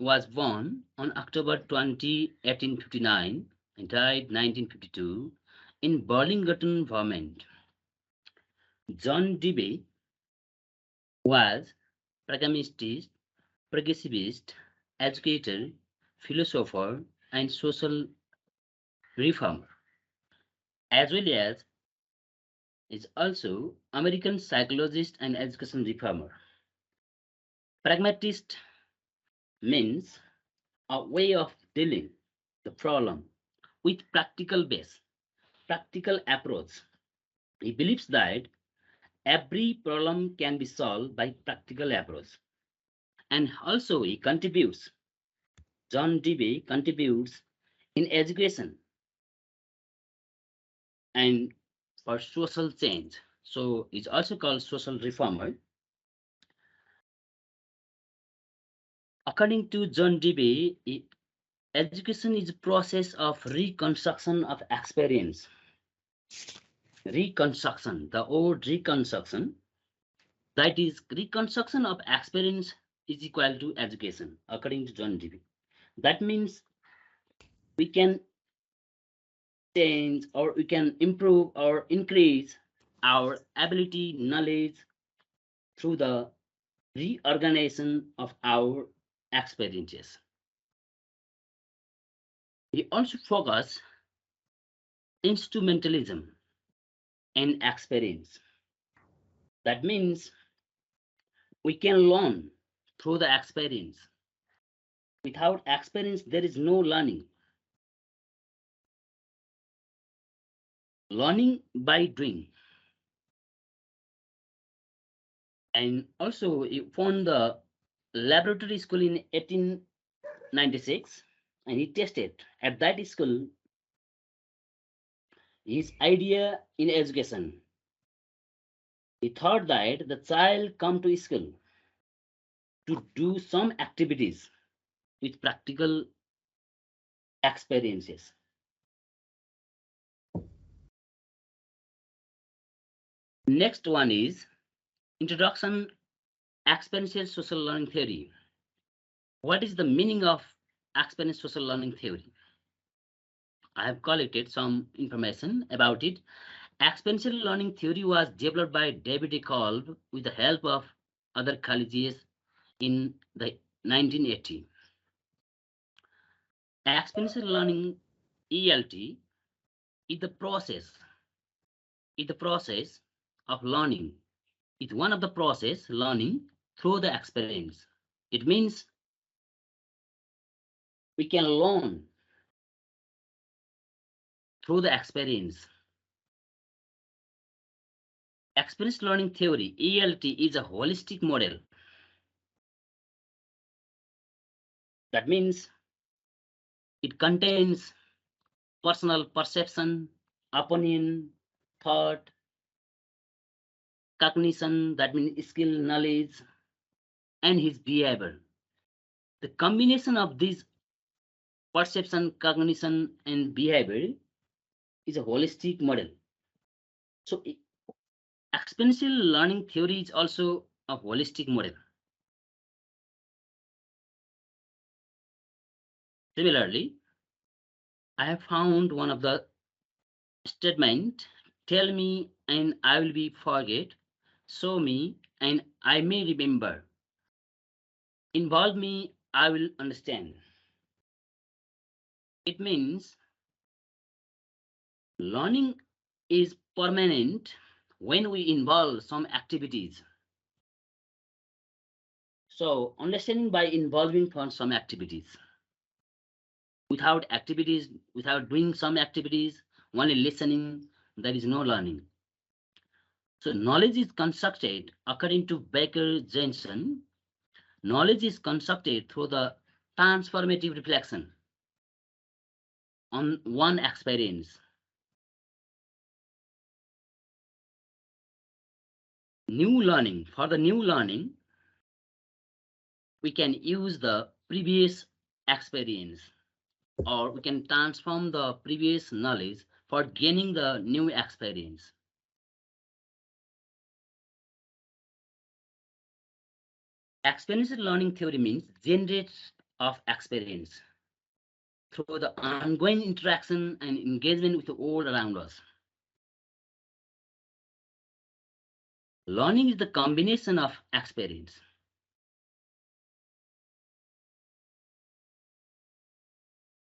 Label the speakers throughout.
Speaker 1: was born on October 20, 1859 and died 1952 in Burlington, Vermont. John Dewey was pragmatist, progressivist, educator, philosopher, and social reformer, as well as is also American psychologist and education reformer. Pragmatist means a way of dealing the problem with practical approach. He believes that every problem can be solved by practical approach. And also he contributes, John Dewey contributes in education and for social change. So it's also called social reformer. According to John Dewey, education is a process of reconstruction of experience. Reconstruction, the word reconstruction, that is reconstruction of experience is equal to education, according to John Dewey. That means we can change or we can improve or increase our ability, knowledge through the reorganization of our experiences. We also focus instrumentalism and experience. That means we can learn through the experience. Without experience, there is no learning. Learning by doing. And also, he found the laboratory school in 1896, and he tested at that school his idea in education. He thought that the child come to school to do some activities with practical experiences. Next one is Introduction Experiential Social Learning Theory. What is the meaning of experiential social learning theory? I have collected some information about it. Experiential learning theory was developed by David A.Kolb with the help of other colleges in the 1980. Experiential learning (ELT) is the process of learning. It's one of the process learning through the experience. It means we can learn through the experience. Experience learning theory (ELT) is a holistic model. That means it contains personal perception, opinion, thought, cognition, that means skill, knowledge, and his behavior. The combination of these perception, cognition, and behavior is a holistic model. So experiential learning theory is also a holistic model. Similarly, I have found one of the statement, tell me and I will be forget, show me and I may remember, involve me, I will understand. It means learning is permanent when we involve some activities. So understanding by involving for some activities. Without doing some activities, only listening, there is no learning. So knowledge is constructed according to Baker Jensen. Knowledge is constructed through the transformative reflection on one experience. For the new learning, we can use the previous experience, or we can transform the previous knowledge for gaining the new experience. Experiential learning theory means generates of experience through the ongoing interaction and engagement with the world around us. Learning is the combination of experience.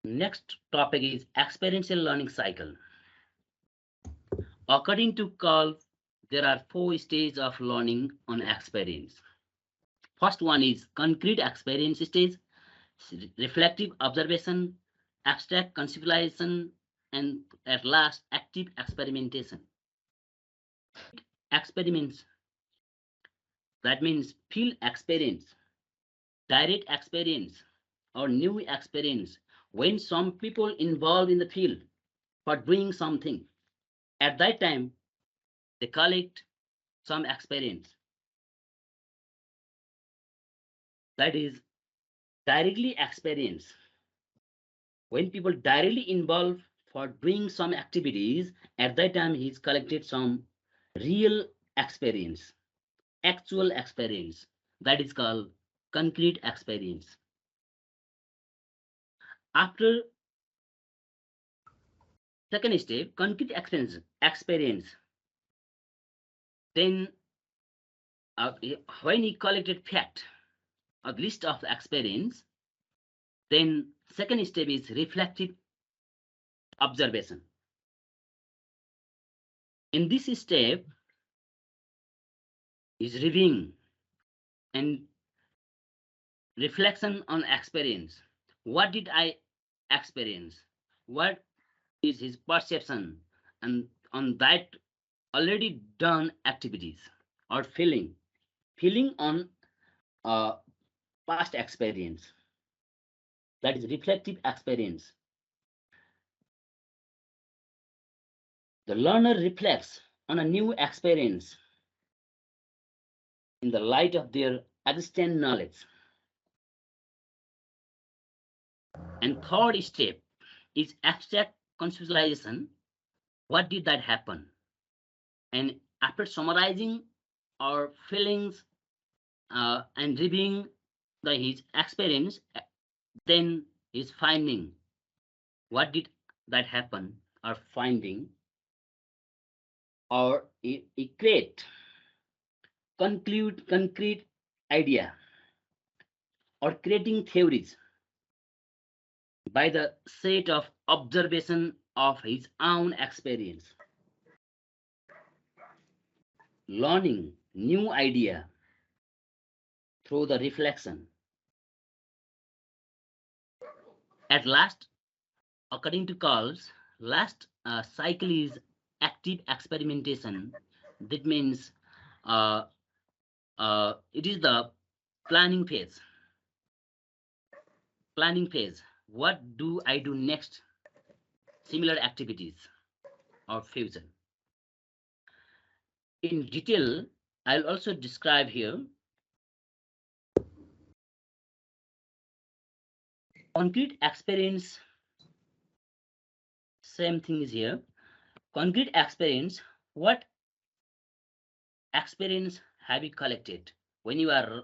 Speaker 1: Next topic is experiential learning cycle. According to Kolb, there are 4 stages of learning on experience. First one is concrete experience stage, reflective observation, abstract conceptualization, and at last, active experimentation. Experiments, that means field experience, direct experience, or new experience, when some people involved in the field for doing something. At that time, they collect some experience. That is directly experience. When people directly involved for doing some activities, at that time he's collected some real experience, actual experience. That is called concrete experience. After second step, concrete experience. Then when he collected fact, a list of experience, then second step is reflective observation. In this step is reviewing and reflection on experience. What did I experience? What is his perception and on that already done activities or feeling on past experience? That is reflective experience. The learner reflects on a new experience in the light of their existing knowledge. And third step is abstract conceptualization. What did that happen? And after summarizing our feelings and reviewing his experience, then his finding. What did that happen? Or finding, or create concrete idea, or creating theories by the set of observation of his own experience. Learning new idea through the reflection. At last, according to Kolb's, last cycle is active experimentation. That means it is the planning phase. Planning phase. What do I do next? Similar activities or fusion. In detail, I'll also describe here. Concrete experience, same thing is here. Concrete experience, what experience have you collected? When you are,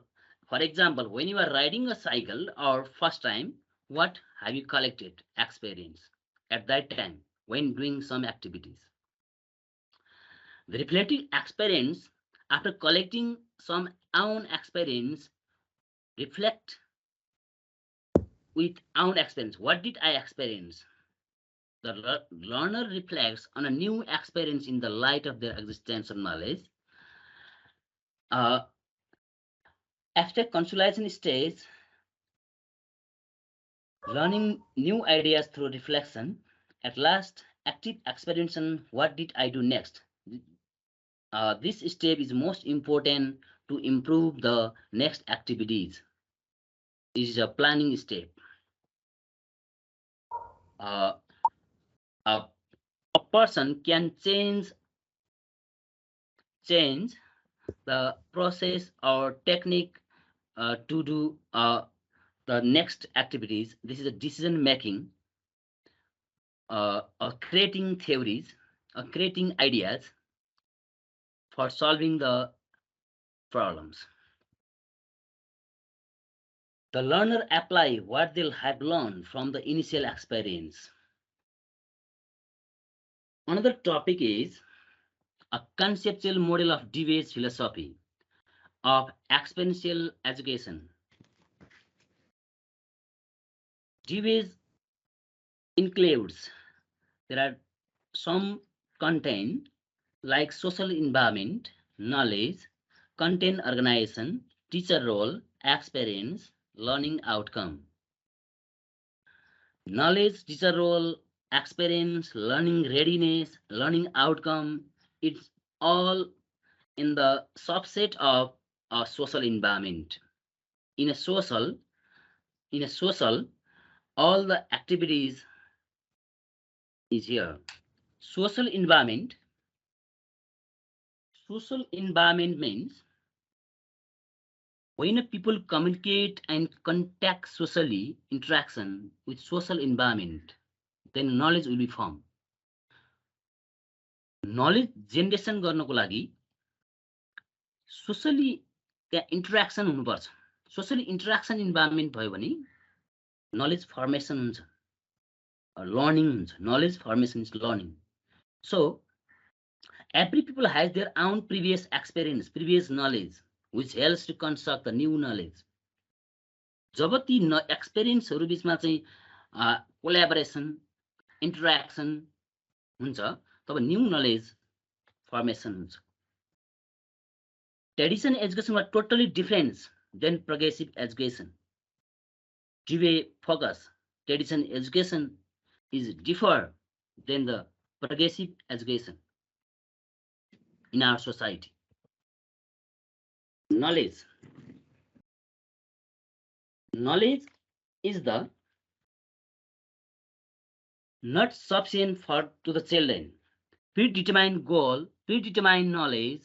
Speaker 1: for example, when you are riding a cycle or first time, what have you collected experience at that time when doing some activities? The reflective experience, after collecting some own experience, reflect with own experience. What did I experience? The learner reflects on a new experience in the light of their existential knowledge. After consolidation stage, learning new ideas through reflection. At last, active experimentation. What did I do next? This step is most important to improve the next activities. This is a planning step. A person can change the process or technique to do the next activities. This is a decision making, creating theories, creating ideas for solving the problems. The learner apply what they'll have learned from the initial experience. Another topic is a conceptual model of Dewey's philosophy of experiential education. Dewey's includes, there are some content like social environment, knowledge, content organization, teacher role, experience, learning outcome. Knowledge, teacher role, experience, learning readiness, learning outcome, it's all in the subset of a social environment. In a social, all the activities is here. Social environment means when people communicate and contact socially, interaction with social environment, then knowledge will be formed. Knowledge generation गर्नको लागि socially त्यहाँ interaction हुनुपर्छ. Socially interaction environment भयो भने knowledge formation हुन्छ, learning हुन्छ. Knowledge formation is learning. So every people has their own previous experience, previous knowledge, which helps to construct the new knowledge. जब ती एक्सपिरियन्सहरु बीचमा चाहिँ कोल्याबोरेसन, इन्टरेक्सन हुन्छ, तब न्यू नलेज फर्मेसन हुन्छ. Traditional education was totally different than progressive education. Dewey focus, traditional education is different than the progressive education in our society. Knowledge is the not sufficient to the children. Predetermined goal, predetermined knowledge,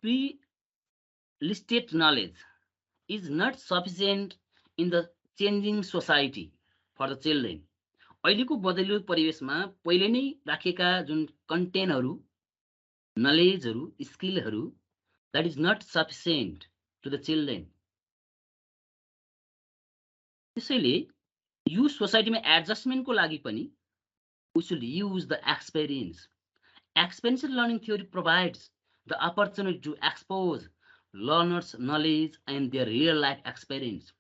Speaker 1: pre-listed knowledge is not sufficient in the changing society for the children. अहिलेको बदलिलो परिवेशमा पहिले नै राखेका जुन कन्टेन्टहरु, नलेजहरु, स्किलहरु, that is not sufficient to the children. त्यसैले यो सोसाइटीमा एडजस्टमेन्टको लागि पनि we should use the experience. Experiential learning theory provides the opportunity to expose learners' knowledge and their real life experience.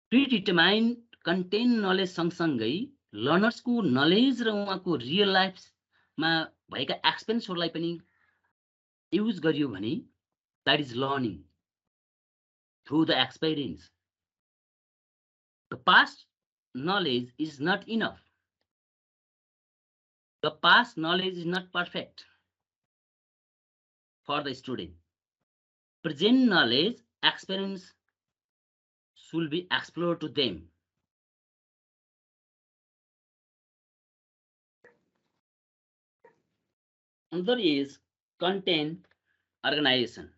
Speaker 1: Predetermined content knowledge सँगसँगै learners को knowledge र उहाँको real life मा भएका एक्सपिरियन्सहरुलाई पनि युज गरियो भने that is learning through the experience. The past knowledge is not enough. The past knowledge is not perfect for the student. Present knowledge, experience should be explored to them. Another is content organization.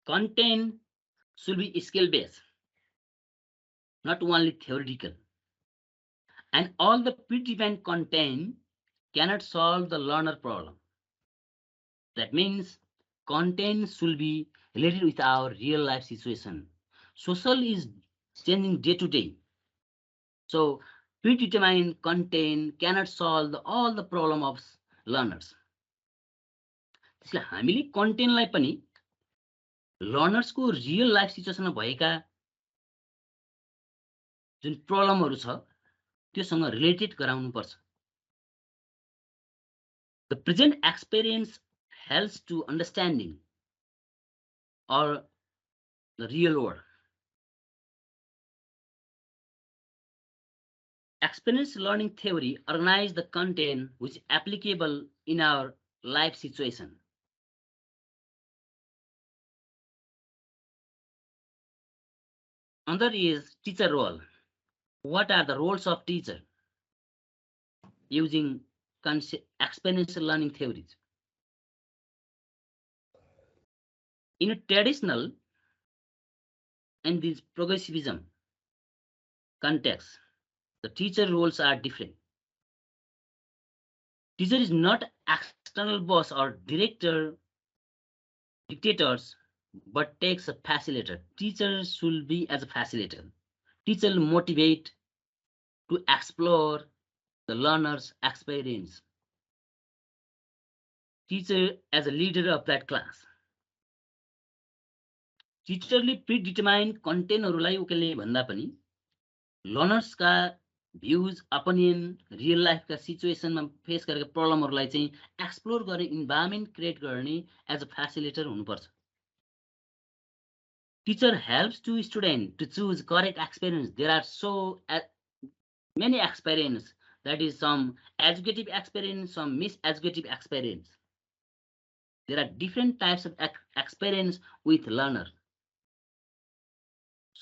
Speaker 1: Content should be skill-based, not only theoretical. And all the predefined content cannot solve the learner problem. That means content should be related with our real life situation. Social is changing day to day. So predetermined content cannot solve all the problem of learners. त्यसले हामीले कन्टेन्टलाई पनि लर्नर्सको real life सिचुएसनमा भएका जुन प्रब्लमहरु छ त्योसँग related गराउनु पर्छ. The present experience helps to understanding or the real world. Experiential learning theory organizes the content which is applicable in our life situation. Another is teacher role. What are the roles of teacher using experiential learning theories? In a traditional and this progressivism context, the teacher roles are different. Teacher is not external boss or director, dictators but takes a facilitator. Teacher should be as a facilitator. Teacher will motivate to explore the learner's experience. Teacher as a leader of that class. टिचरले प्रिडिटर्माइन्ड कन्टेन्टहरूलाई उकेल्ने भन्दा पनि लर्नर्सका views opinion real लाइफका सिचुएसनमा face गरेका प्रब्लमहरूलाई चाहिँ explore गर्ने इन्भाइरोमेन्ट क्रिएट गर्ने एज अ फेसिलिटेटर हुनुपर्छ teacher helps to student to choose correct experience there are so many experience that is some educative experience some miseducative experience there are different types of experience with learner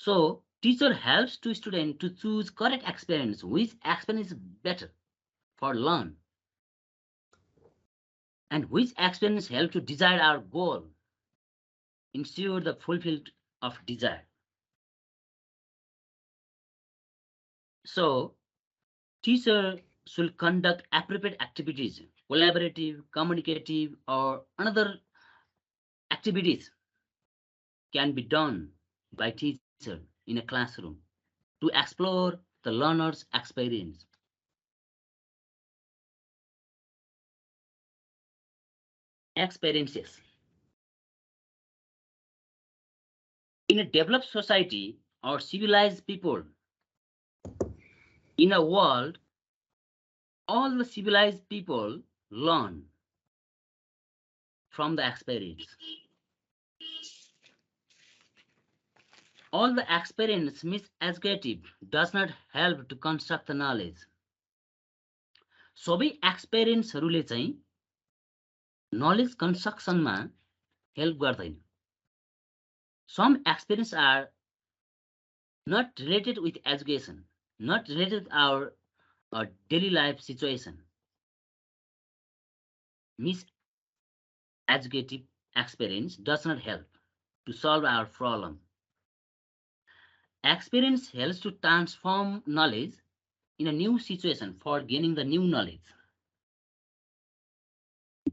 Speaker 1: so teacher helps to student to choose correct experience which experience is better for learn and which experience help to desire our goal ensure the fulfilled of desire so teacher should conduct appropriate activities collaborative communicative or another activities can be done by teacher in a classroom to explore the learner's experience. Experiences. In a developed society or civilized people, in a world, all the civilized people learn from the experience. All the experience miseducative does not help to construct the knowledge. सबै एक्सपिरियन्सहरूले चाहिँ knowledge constructionमा help गर्दैन. Some experiences are not related with education, not related with our daily life situation. Miseducative experience does not help to solve our problem. Experience helps to transform knowledge in a new situation for gaining the new knowledge.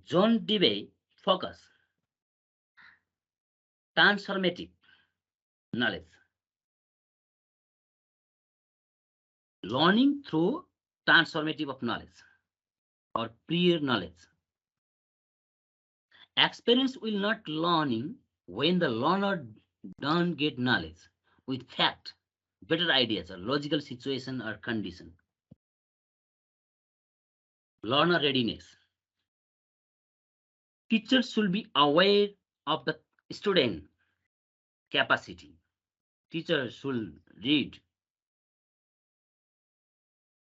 Speaker 1: John Dewey focus transformative knowledge. Learning through transformative of knowledge or prior knowledge. Experience will not learning when the learner don't get knowledge with fact, better ideas, or logical situation or condition. Learner readiness. Teachers should be aware of the student capacity. Teachers should read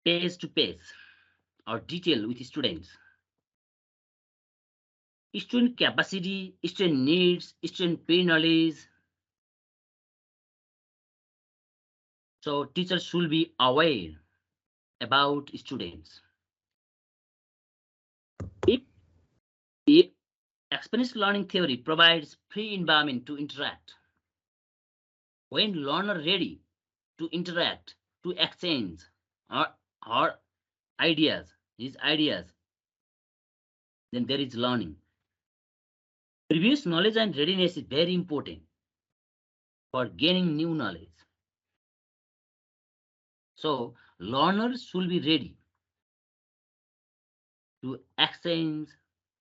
Speaker 1: page to page or detail with students. Student capacity, student needs, student pre-knowledge. So teachers should be aware about students. If experience learning theory provides free environment to interact, when learner ready to interact, to exchange her ideas, his ideas, then there is learning. Previous knowledge and readiness is very important for gaining new knowledge. So learners should be ready to exchange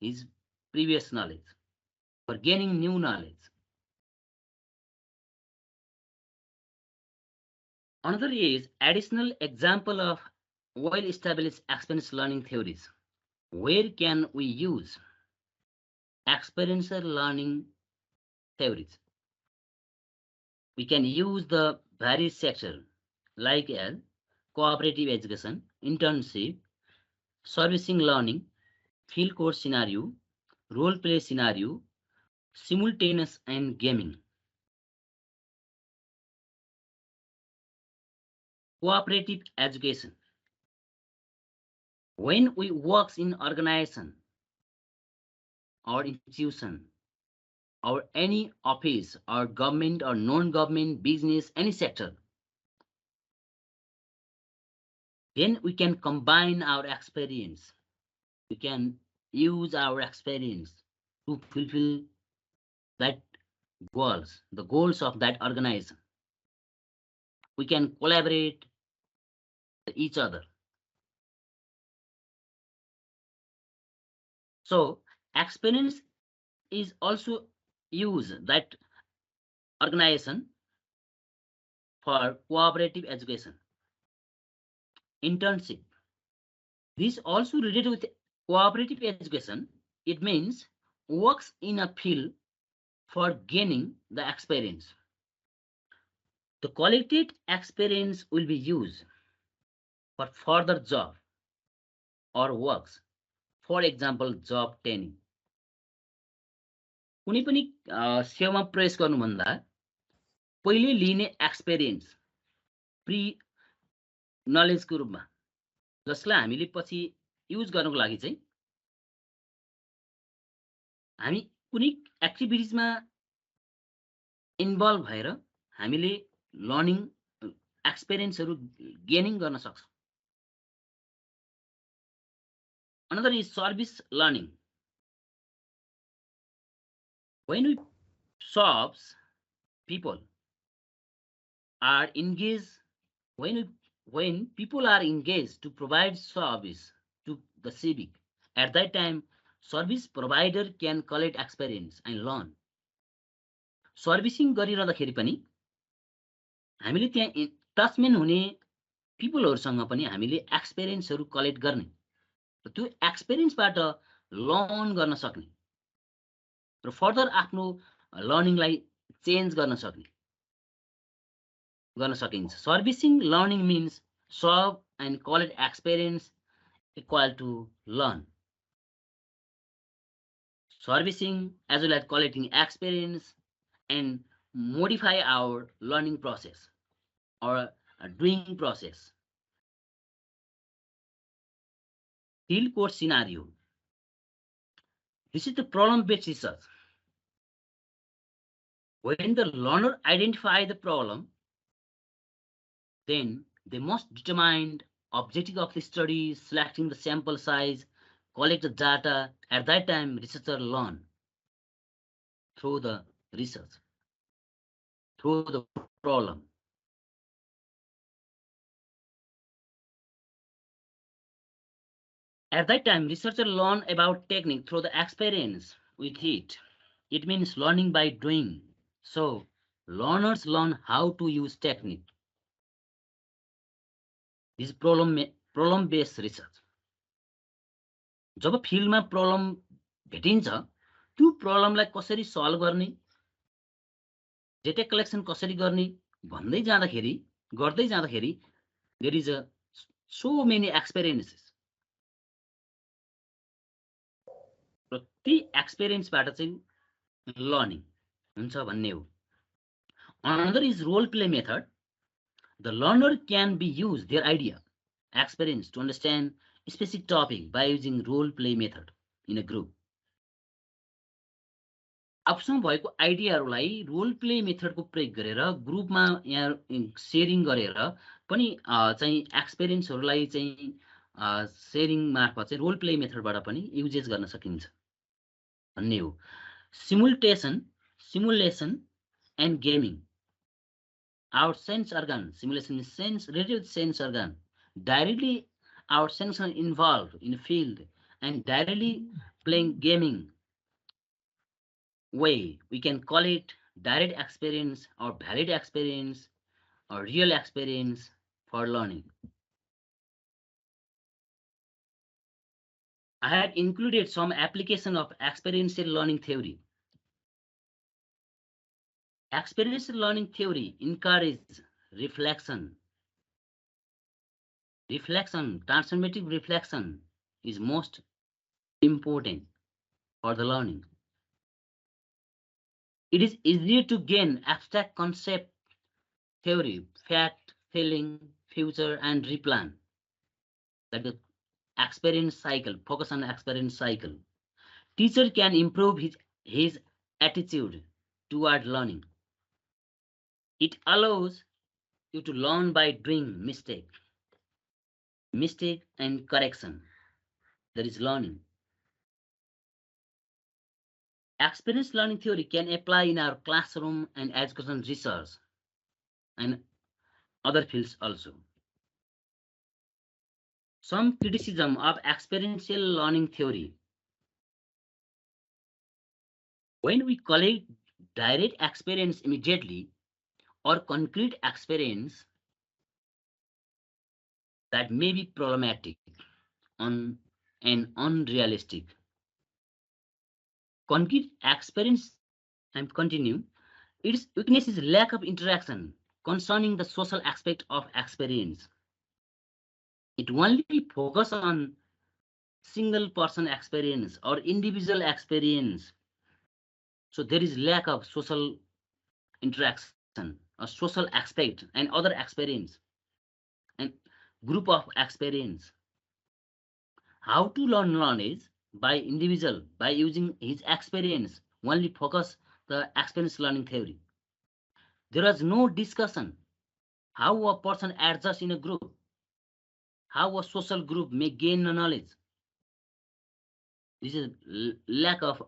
Speaker 1: his previous knowledge for gaining new knowledge. Another is additional example of well-established experience learning theories. Where can we use experiential learning theories? We can use the various sectors like as cooperative education, internship, servicing learning, field course scenario, role play scenario, simultaneous and gaming. Cooperative education. When we work in organization or institution or any office or government or non-government business, any sector, then we can combine our experience. We can use our experience to fulfill that goals, the goals of that organization. We can collaborate with each other. So experience is also used that organization for cooperative education, internship. This also related with cooperative education. It means works in a field for gaining the experience. The collected experience will be used for further job or works. For example, job training. कुनै पनि सेवामा प्रवेश गर्नुभन्दा पहिले लिने experience pre नलेजको रूपमा जसलाई हामीले पछि युज गर्नको लागि चाहिँ हामी कुनै एक्टिभिटिजमा इन्भल्भ भएर हामीले लर्निङ एक्सपिरियन्सहरू गेनिङ गर्न सक्छौँ. Another is service learning. When we serve, people are engaged. When people are engaged to provide service to the civic, at that time, service provider can collect experience and learn. Servicing गरिरहँदाखेरि पनि हामीले त्यहाँ टचमेन हुने पिपलहरुसँग पनि हामीले एक्सपिरियन्सहरु collect गर्ने र त्यो एक्सपिरियन्सबाट learn गर्न सक्ने र फर्दर आफ्नो लर्निङलाई चेन्ज गर्न सकिन्छ. Servicing learning means serve and collect experience equal to learn. Servicing as well as collecting experience and modify our learning process or doing process. Field course scenario. This is the problem-based research. When the learner identify the problem, then they must determine objective of the study, selecting the sample size, collect the data. At that time, researcher learn through the research, through the problem. At that time, researcher learn about technique through the experience with it. It means learning by doing. So learners learn how to use technique. This is problem-based research. जब फिल्डमा problem भेटिन्छ त्यो प्रब्लमलाई कसरी solve गर्ने, data collection कसरी गर्ने गर्दै जाँदाखेरि there is so many experiences. प्रति एक्सपिरियन्सबाट चाहिँ लर्निङ हुन्छ भन्ने हो. Another is role play method. The learner can be used their idea, experience to understand a specific topic by using role play method in a group. आफूसँग भएको आइडियाहरूलाई role play मेथडको प्रयोग गरेर ग्रुपमा यहाँ शेयरिङ गरेर पनि चाहिँ एक्सपिरियन्सहरूलाई चाहिँ शेयरिङ मार्फत चाहिँ रोल प्ले मेथडबाट पनि युजेस गर्न सकिन्छ भन्ने हो. Simulation end gaming. Our sense organ, simulation is sense related with sense organ. Directly our senses are involved in a field and directly playing gaming way. We can call it direct experience or valid experience or real experience for learning. I have included some application of experiential learning theory. Experiential learning theory encourages reflection. Transformative reflection is most important for the learning. It is easier to gain abstract concept theory, fact, feeling, future, and replan. That the experience cycle, focus on experience cycle. Teacher can improve his attitude toward learning. It allows you to learn by doing mistake and correction. There is learning. Experience learning theory can apply in our classroom and education research and other fields also. Some criticism of experiential learning theory. When we collect direct experience immediately or concrete experience, that may be problematic and unrealistic. Concrete experience, and continue, its weakness is lack of interaction concerning the social aspect of experience. It only focuses on single person experience or individual experience. So there is lack of social interaction, a social aspect and other experience and group of experience. How to learn knowledge by individual by using his experience only focus the experience learning theory. There was no discussion how a person adjusts in a group, how a social group may gain knowledge. This is lack of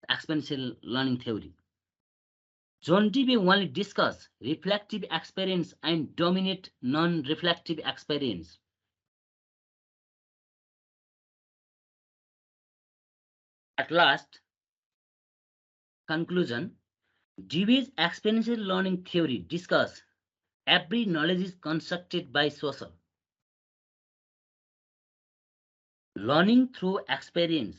Speaker 1: experiential learning theory. John Dewey only discuss reflective experience and dominate non-reflective experience. At last, conclusion, Dewey's experiential learning theory discuss every knowledge is constructed by social. Learning through experience.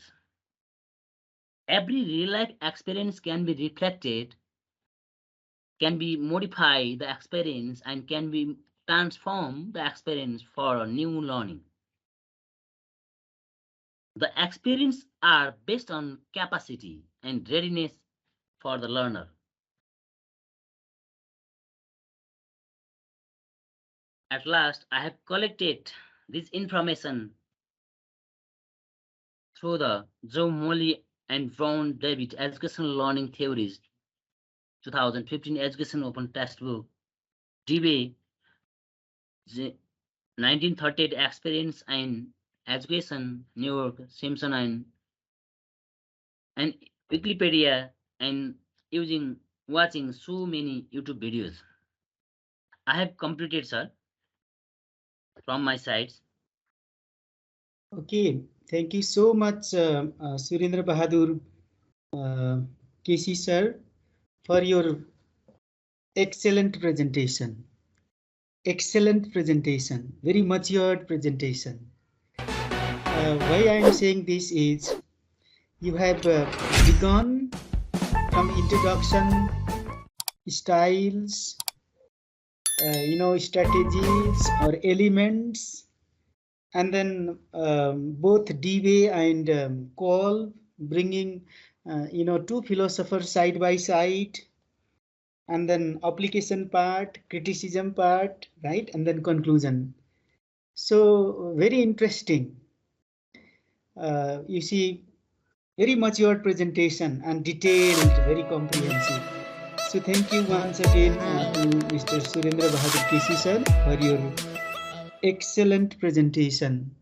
Speaker 1: Every real-life experience can be reflected, can be modify the experience, and can be transform the experience for a new learning. The experiences are based on capacity and readiness for the learner. At last, I have collected this information through the Joe Molly and Brown David Educational Learning Theories 2015 Education Open Textbook, Dewey 1938 Experience and Education, New York, Simpson and Wikipedia, and using watching so many YouTube videos. I have completed, sir, from my sides.
Speaker 2: Okay, thank you so much, Surendra Bahadur KC sir, for your excellent presentation. Excellent presentation, very matured presentation. Why I am saying this is you have begun from introduction, styles, strategies or elements, and then both Dewey and A.Kolb bringing two philosophers side by side, and then application part, criticism part, right, and then conclusion. So very interesting. You see, very matured presentation and detailed, very comprehensive. So thank you once again to Mr. Surendra Bahadur KC sir for your excellent presentation.